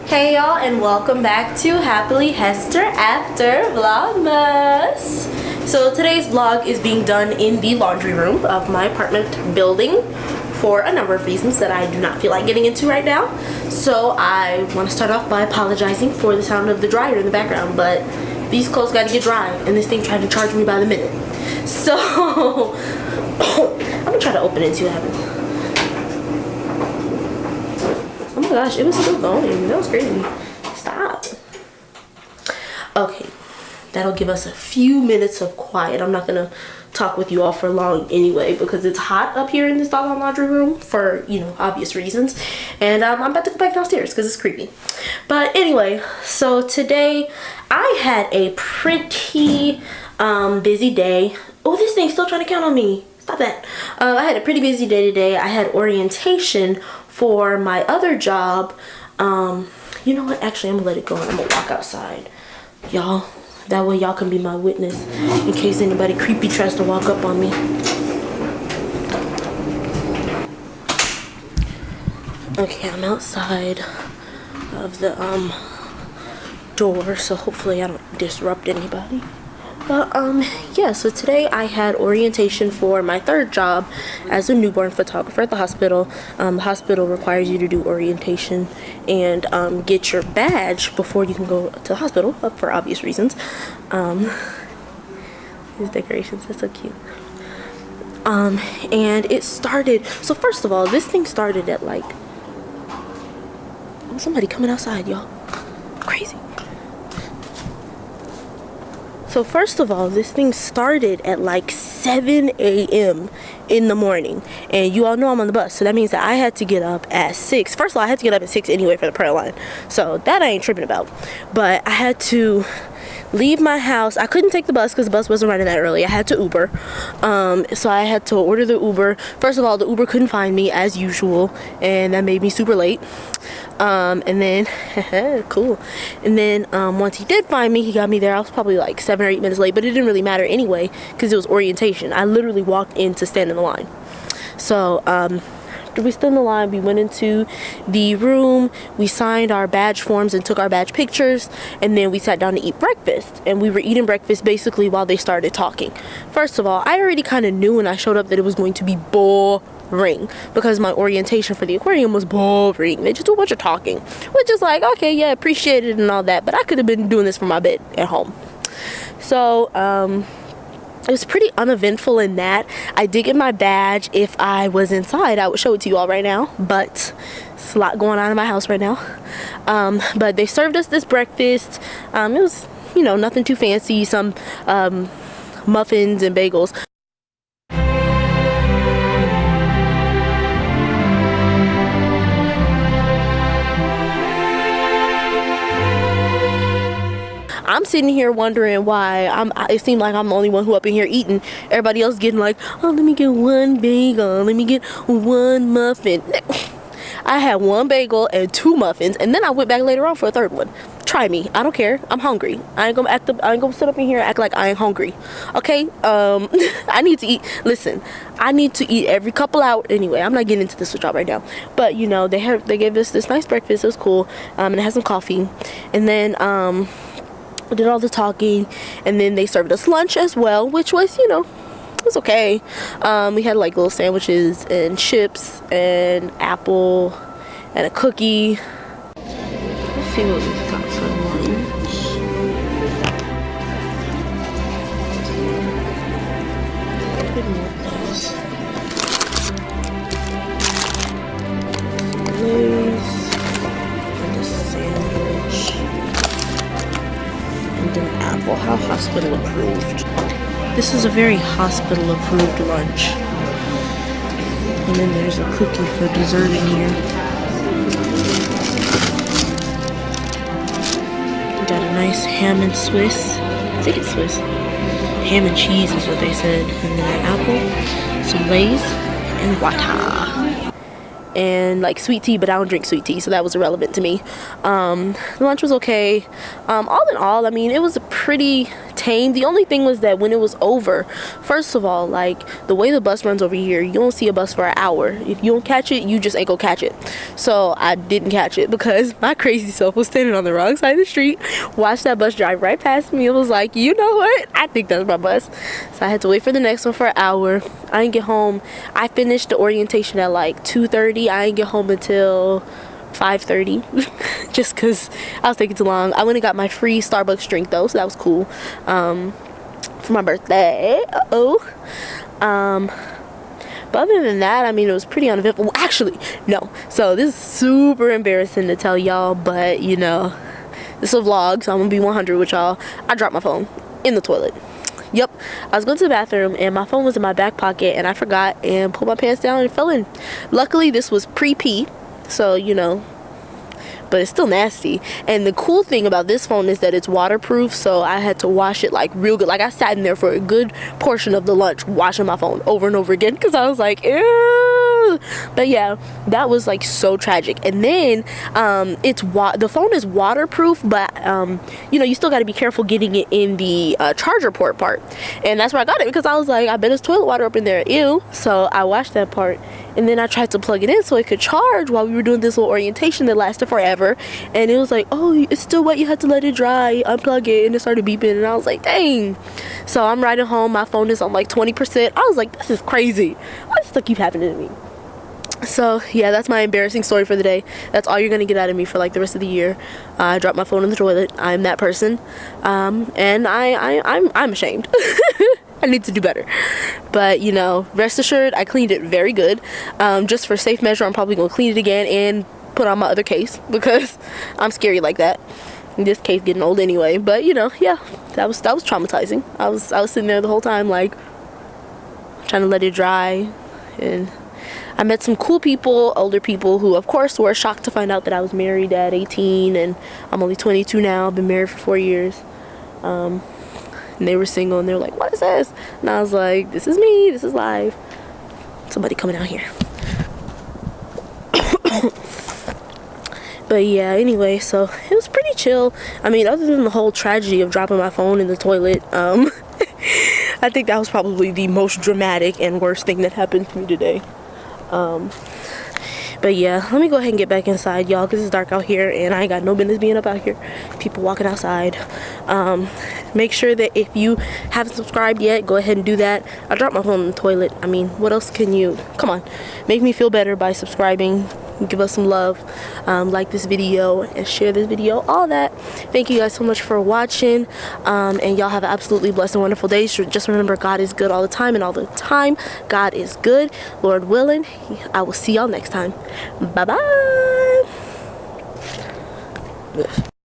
Hey y'all, and welcome back to Happily Hester After Vlogmas. So today's vlog is being done in the laundry room of my apartment building for a number of reasons that I do not feel like getting into right now. So I want to start off by apologizing for the sound of the dryer in the background, but these clothes got to get dry and this thing tried to charge me by the minute. So I'm gonna try to open it and see what happens. Oh my gosh, it was still going. That was crazy. Stop. Okay, that'll give us a few minutes of quiet. I'm not gonna talk with you all for long anyway because it's hot up here in this doggone laundry room for, you know, obvious reasons. And I'm about to go back downstairs because it's creepy. But anyway, so today I had a pretty busy day. Oh, this thing's still trying to count on me. Stop that. I had a pretty busy day today. I had orientation for my other job. You know what? Actually, I'm gonna let it go and I'm gonna walk outside. Y'all, that way y'all can be my witness in case anybody creepy tries to walk up on me. Okay, I'm outside of the door, so hopefully I don't disrupt anybody. But yeah, so today I had orientation for my third job as a newborn photographer at the hospital. The hospital requires you to do orientation and get your badge before you can go to the hospital, for obvious reasons. These decorations, that's so cute. And it started, so first of all, this thing started at like, oh, somebody coming outside, y'all. Crazy. So first of all, this thing started at like 7 a.m. in the morning. And you all know I'm on the bus. So that means that I had to get up at 6. First of all, I had to get up at 6 anyway for the prayer line. So that I ain't tripping about. But I had to leave my house. I couldn't take the bus because the bus wasn't running that early. I had to Uber. So I had to order the Uber. First of all, the Uber couldn't find me as usual. And that made me super late. And then cool, and then once he did find me, he got me there. I was probably like 7 or 8 minutes late, but it didn't really matter anyway because it was orientation. I literally walked in to stand in the line. So we stood in the line, we went into the room, we signed our badge forms and took our badge pictures, and then we sat down to eat breakfast. And we were eating breakfast basically while they started talking. First of all, I already kind of knew when I showed up that it was going to be boring because my orientation for the aquarium was boring. They just do a bunch of talking, which is like, okay, yeah, appreciate it and all that, but I could have been doing this from my bed at home. So it was pretty uneventful in that. I did get my badge. If I was inside, I would show it to you all right now, but it's a lot going on in my house right now. But they served us this breakfast. It was, you know, nothing too fancy, some muffins and bagels. I'm sitting here wondering why it seemed like I'm the only one who up in here eating. Everybody else getting like, oh, let me get one bagel, let me get one muffin. I had one bagel and 2 muffins, and then I went back later on for a third one. Try me. I don't care. I'm hungry. I ain't gonna sit up in here and act like I ain't hungry. Okay? I need to eat. Listen, I need to eat every couple hours. Anyway, I'm not getting into this with y'all right now. But you know, they gave us this nice breakfast. It was cool. And it had some coffee. And then we did all the talking, and then they served us lunch as well, which was, you know, it was okay. We had like little sandwiches and chips and apple and a cookie. Let's see what we've got for lunch. Lays and a sandwich. An apple. How hospital approved. This is a very hospital approved lunch. And then there's a cookie for dessert in here. Got a nice ham and Swiss. I think it's Swiss. Ham and cheese is what they said. And then an apple, some Lay's, and water. And like sweet tea, but I don't drink sweet tea, so that was irrelevant to me. The lunch was okay. All in all, I mean, it was a pretty tame. The only thing was that when it was over, first of all, like the way the bus runs over here, you don't see a bus for an hour. If you don't catch it, you just ain't gonna catch it. So I didn't catch it because my crazy self was standing on the wrong side of the street, watched that bus drive right past me. It was like, you know what, I think that's my bus. So I had to wait for the next one for an hour. I didn't get home. I finished the orientation at like 2:30. I didn't get home until 5:30 just because I was taking too long. I went and got my free Starbucks drink though, so that was cool, for my birthday. But other than that, I mean, it was pretty uneventful. Actually, no. So this is super embarrassing to tell y'all, but you know, this is a vlog, so I'm gonna be 100 with y'all. I dropped my phone in the toilet. Yep, I was going to the bathroom and my phone was in my back pocket and I forgot and pulled my pants down and fell in. Luckily, this was pre-pee, so you know, but it's still nasty. And the cool thing about this phone is that it's waterproof, so I had to wash it like real good. Like I sat in there for a good portion of the lunch washing my phone over and over again because I was like, ew. But yeah, that was like so tragic. And then the phone is waterproof, but you know, you still got to be careful getting it in the charger port part, and that's where I got it because I was like, I bet it's toilet water up in there, ew. So I washed that part. And then I tried to plug it in so it could charge while we were doing this little orientation that lasted forever. And it was like, oh, it's still wet, you had to let it dry, unplug it. And it started beeping and I was like, dang. So I'm riding home, my phone is on like 20%. I was like, this is crazy. Why does stuff keep happening to me? So yeah, that's my embarrassing story for the day. That's all you're gonna get out of me for like the rest of the year. I dropped my phone in the toilet. I'm that person. And I'm ashamed. I need to do better, but you know, rest assured I cleaned it very good. Just for safe measure, I'm probably gonna clean it again and put on my other case because I'm scary like that. This case getting old anyway, but you know, yeah, that was traumatizing. I was sitting there the whole time like trying to let it dry, and I met some cool people, older people, who of course were shocked to find out that I was married at 18 and I'm only 22 now. I've been married for 4 years. And they were single and they were like, what is this? And I was like, this is me, this is life. Somebody coming out here. But yeah, anyway, so it was pretty chill. I mean, other than the whole tragedy of dropping my phone in the toilet, I think that was probably the most dramatic and worst thing that happened to me today. But yeah, let me go ahead and get back inside, y'all, because it's dark out here and I ain't got no business being up out here. People walking outside. Make sure that if you haven't subscribed yet, go ahead and do that. I dropped my phone in the toilet. I mean, what else can you, come on, make me feel better by subscribing. Give us some love, like this video and share this video, all that. Thank you guys so much for watching, and y'all have an absolutely blessed and wonderful day. Just remember, God is good all the time, and all the time God is good. Lord willing, I will see y'all next time. Bye bye.